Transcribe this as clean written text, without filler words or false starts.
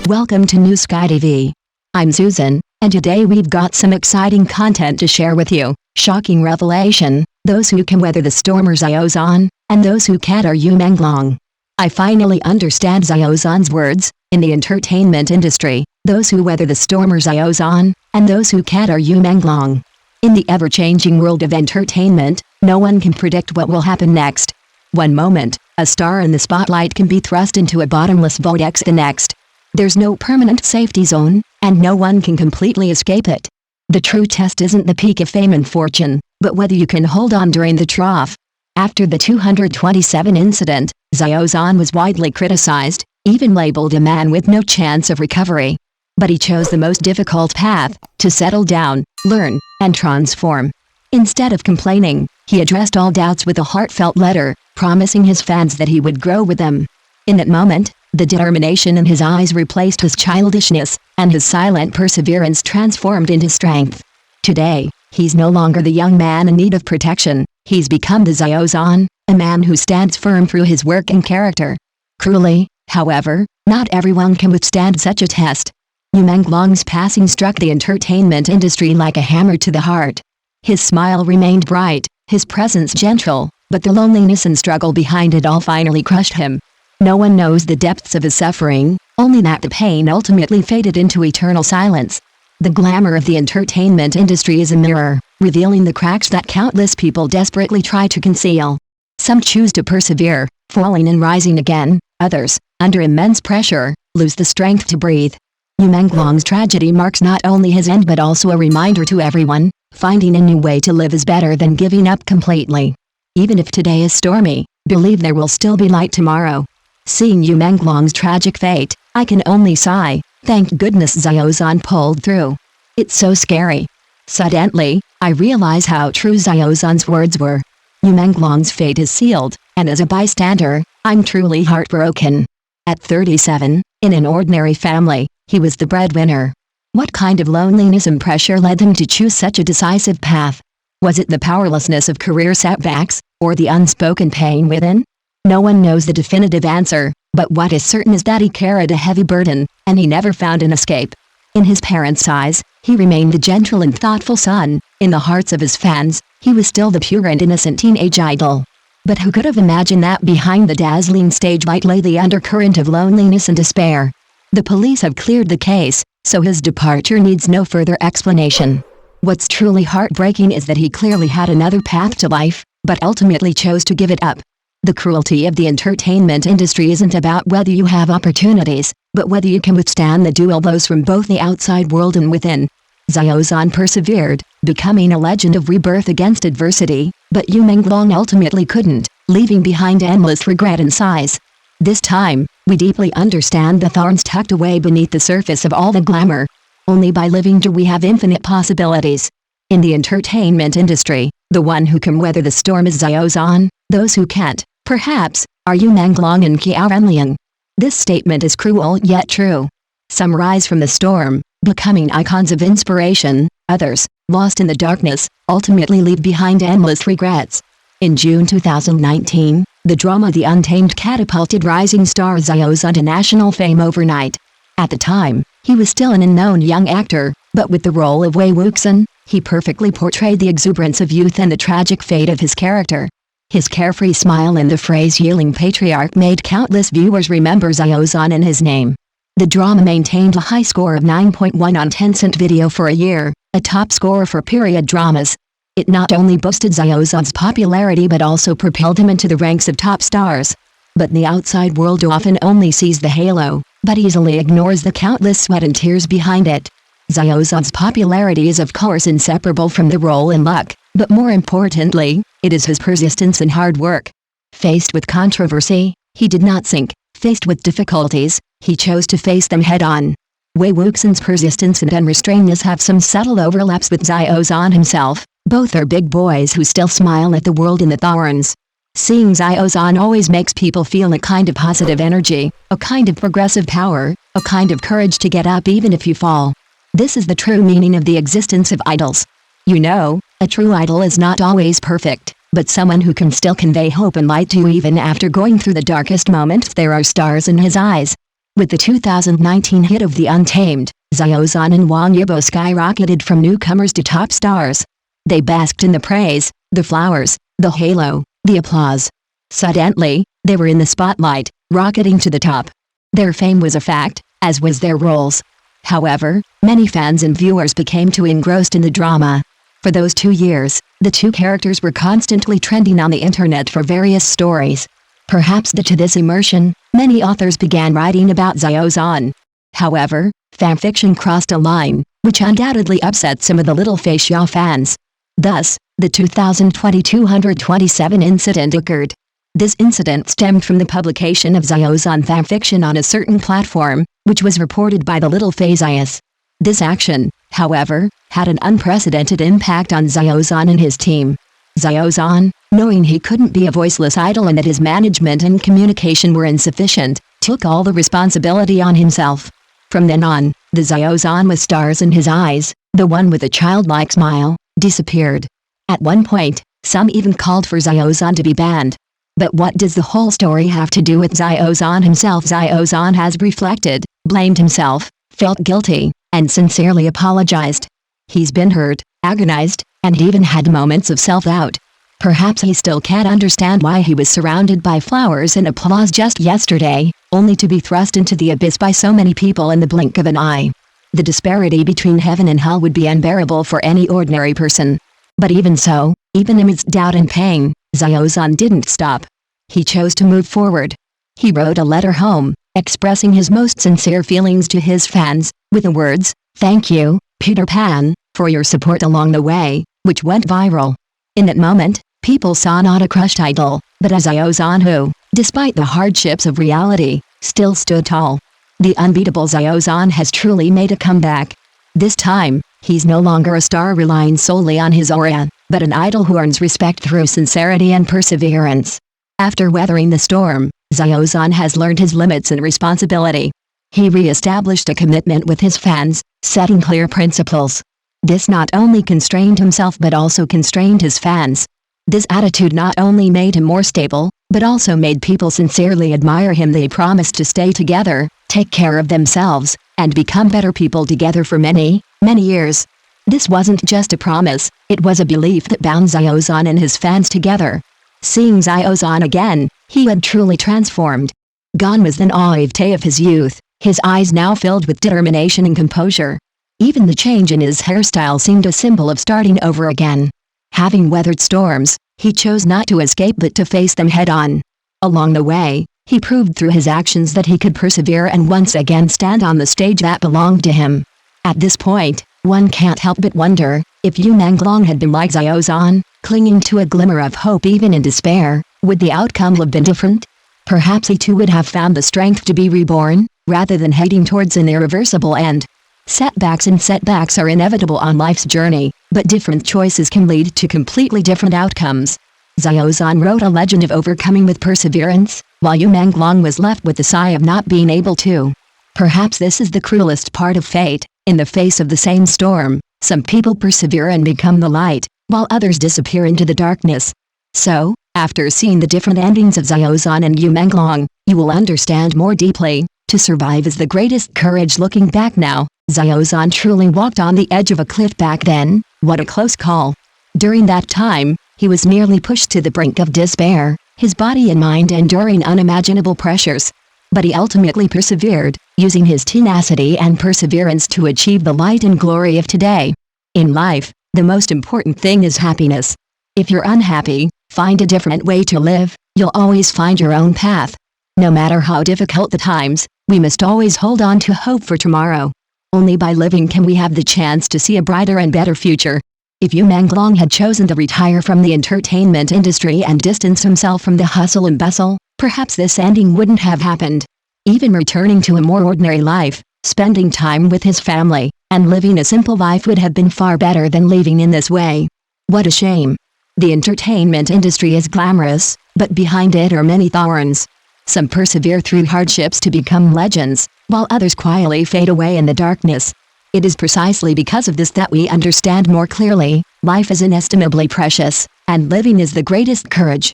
Welcome to New Sky TV. I'm Susan, and today we've got some exciting content to share with you. Shocking revelation: those who can weather the storm are Xiao Zhan, and those who can't are Yu Menglong. I finally understand Xiao Zhan's words. In the entertainment industry, those who weather the storm are Xiao Zhan, and those who can't are Yu Menglong. In the ever-changing world of entertainment, no one can predict what will happen next. One moment, a star in the spotlight can be thrust into a bottomless vortex the next. There's no permanent safety zone, and no one can completely escape it. The true test isn't the peak of fame and fortune, but whether you can hold on during the trough. After the 227 incident, Xiao Zhan was widely criticized, even labeled a man with no chance of recovery. But he chose the most difficult path: to settle down, learn, and transform. Instead of complaining, he addressed all doubts with a heartfelt letter, promising his fans that he would grow with them. In that moment, the determination in his eyes replaced his childishness, and his silent perseverance transformed into strength. Today, he's no longer the young man in need of protection. He's become the Xiao Zhan, a man who stands firm through his work and character. Cruelly, however, not everyone can withstand such a test. Yu Menglong's passing struck the entertainment industry like a hammer to the heart. His smile remained bright, his presence gentle, but the loneliness and struggle behind it all finally crushed him. No one knows the depths of his suffering, only that the pain ultimately faded into eternal silence. The glamour of the entertainment industry is a mirror, revealing the cracks that countless people desperately try to conceal. Some choose to persevere, falling and rising again. Others, under immense pressure, lose the strength to breathe. Yu Menglong's tragedy marks not only his end but also a reminder to everyone: finding a new way to live is better than giving up completely. Even if today is stormy, believe there will still be light tomorrow. Seeing Yu Menglong's tragic fate, I can only sigh. Thank goodness Xiao Zhan pulled through. It's so scary. Suddenly, I realize how true Xiao Zhan's words were. Yu Menglong's fate is sealed, and as a bystander, I'm truly heartbroken. At 37, in an ordinary family, he was the breadwinner. What kind of loneliness and pressure led him to choose such a decisive path? Was it the powerlessness of career setbacks, or the unspoken pain within? No one knows the definitive answer, but what is certain is that he carried a heavy burden, and he never found an escape. In his parents' eyes, he remained the gentle and thoughtful son. In the hearts of his fans, he was still the pure and innocent teenage idol. But who could have imagined that behind the dazzling stage light lay the undercurrent of loneliness and despair? The police have cleared the case, so his departure needs no further explanation. What's truly heartbreaking is that he clearly had another path to life, but ultimately chose to give it up. The cruelty of the entertainment industry isn't about whether you have opportunities, but whether you can withstand the dual blows from both the outside world and within. Xiao Zhan persevered, becoming a legend of rebirth against adversity, but Yu Menglong ultimately couldn't, leaving behind endless regret and sighs. This time, we deeply understand the thorns tucked away beneath the surface of all the glamour. Only by living do we have infinite possibilities. In the entertainment industry, the one who can weather the storm is Xiao Zhan. Those who can't, perhaps, are Yu Menglong and Xiao Zhan. This statement is cruel yet true. Some rise from the storm, becoming icons of inspiration. Others, lost in the darkness, ultimately leave behind endless regrets. In June 2019, the drama The Untamed catapulted rising star Xiao Zhan to national fame overnight. At the time, he was still an unknown young actor, but with the role of Wei Wuxian, he perfectly portrayed the exuberance of youth and the tragic fate of his character. His carefree smile and the phrase "yielding patriarch" made countless viewers remember Xiao Zhan and his name. The drama maintained a high score of 9.1 on Tencent Video for a year, a top score for period dramas. It not only boosted Xiao Zhan's popularity but also propelled him into the ranks of top stars. But the outside world often only sees the halo, but easily ignores the countless sweat and tears behind it. Xiao Zhan's popularity is of course inseparable from the role and luck, but more importantly, it is his persistence and hard work. Faced with controversy, he did not sink. Faced with difficulties, he chose to face them head-on. Wei Wuxian's persistence and unrestrainedness have some subtle overlaps with Xiao Zhan himself. Both are big boys who still smile at the world in the thorns. Seeing Xiao Zhan always makes people feel a kind of positive energy, a kind of progressive power, a kind of courage to get up even if you fall. This is the true meaning of the existence of idols. You know, a true idol is not always perfect, but someone who can still convey hope and light to you even after going through the darkest moments. There are stars in his eyes. With the 2019 hit of The Untamed, Xiao Zhan and Wang Yibo skyrocketed from newcomers to top stars. They basked in the praise, the flowers, the halo, the applause. Suddenly, they were in the spotlight, rocketing to the top. Their fame was a fact, as was their roles. However, many fans and viewers became too engrossed in the drama. For those 2 years, the two characters were constantly trending on the internet for various stories. Perhaps due to this immersion, many authors began writing about Xiao Zhan. However, fanfiction crossed a line, which undoubtedly upset some of the Little Face Xiao fans. Thus, the 2020 227 incident occurred. This incident stemmed from the publication of Xiao Zhan fanfiction on a certain platform, which was reported by the Little Face. This action, however, had an unprecedented impact on Xiao Zhan and his team. Xiao Zhan, knowing he couldn't be a voiceless idol and that his management and communication were insufficient, took all the responsibility on himself. From then on, the Xiao Zhan with stars in his eyes, the one with a childlike smile, disappeared. At one point, some even called for Xiao Zhan to be banned. But what does the whole story have to do with Xiao Zhan himself? Xiao Zhan has reflected, blamed himself, felt guilty, and sincerely apologized. He's been hurt, agonized, and even had moments of self-doubt. Perhaps he still can't understand why he was surrounded by flowers and applause just yesterday, only to be thrust into the abyss by so many people in the blink of an eye. The disparity between heaven and hell would be unbearable for any ordinary person. But even so, even amidst doubt and pain, Xiao Zhan didn't stop. He chose to move forward. He wrote a letter home, expressing his most sincere feelings to his fans, with the words, "Thank you, Peter Pan, for your support along the way," which went viral. In that moment, people saw not a crushed idol, but a Xiao Zhan who, despite the hardships of reality, still stood tall. The unbeatable Xiao Zhan has truly made a comeback. This time, he's no longer a star relying solely on his aura, but an idol who earns respect through sincerity and perseverance. After weathering the storm, Xiao Zhan has learned his limits and responsibility. He re-established a commitment with his fans, setting clear principles. This not only constrained himself but also constrained his fans. This attitude not only made him more stable, but also made people sincerely admire him. They promised to stay together, take care of themselves, and become better people together for many, many years. This wasn't just a promise, it was a belief that bound Xiao Zhan and his fans together. Seeing Xiao Zhan again, he had truly transformed. Gone was the naivete of his youth, his eyes now filled with determination and composure. Even the change in his hairstyle seemed a symbol of starting over again. Having weathered storms, he chose not to escape but to face them head-on. Along the way, he proved through his actions that he could persevere and once again stand on the stage that belonged to him. At this point, one can't help but wonder, if Yu Menglong had been like Xiao Zhan, clinging to a glimmer of hope even in despair, would the outcome have been different? Perhaps he too would have found the strength to be reborn, rather than heading towards an irreversible end. Setbacks are inevitable on life's journey, but different choices can lead to completely different outcomes. Xiao Zhan wrote a legend of overcoming with perseverance, while Yu Menglong was left with the sigh of not being able to. Perhaps this is the cruelest part of fate. In the face of the same storm, some people persevere and become the light, while others disappear into the darkness. So, after seeing the different endings of Xiao Zhan and Yu Menglong, you will understand more deeply. To survive is the greatest courage. Looking back now, Xiao Zhan truly walked on the edge of a cliff back then. What a close call. During that time, he was nearly pushed to the brink of despair, his body and mind enduring unimaginable pressures. But he ultimately persevered, using his tenacity and perseverance to achieve the light and glory of today. In life, the most important thing is happiness. If you're unhappy, find a different way to live. You'll always find your own path. No matter how difficult the times, we must always hold on to hope for tomorrow. Only by living can we have the chance to see a brighter and better future. If Yu Menglong had chosen to retire from the entertainment industry and distance himself from the hustle and bustle, perhaps this ending wouldn't have happened. Even returning to a more ordinary life, spending time with his family, and living a simple life would have been far better than leaving in this way. What a shame. The entertainment industry is glamorous, but behind it are many thorns. Some persevere through hardships to become legends, while others quietly fade away in the darkness. It is precisely because of this that we understand more clearly, life is inestimably precious, and living is the greatest courage.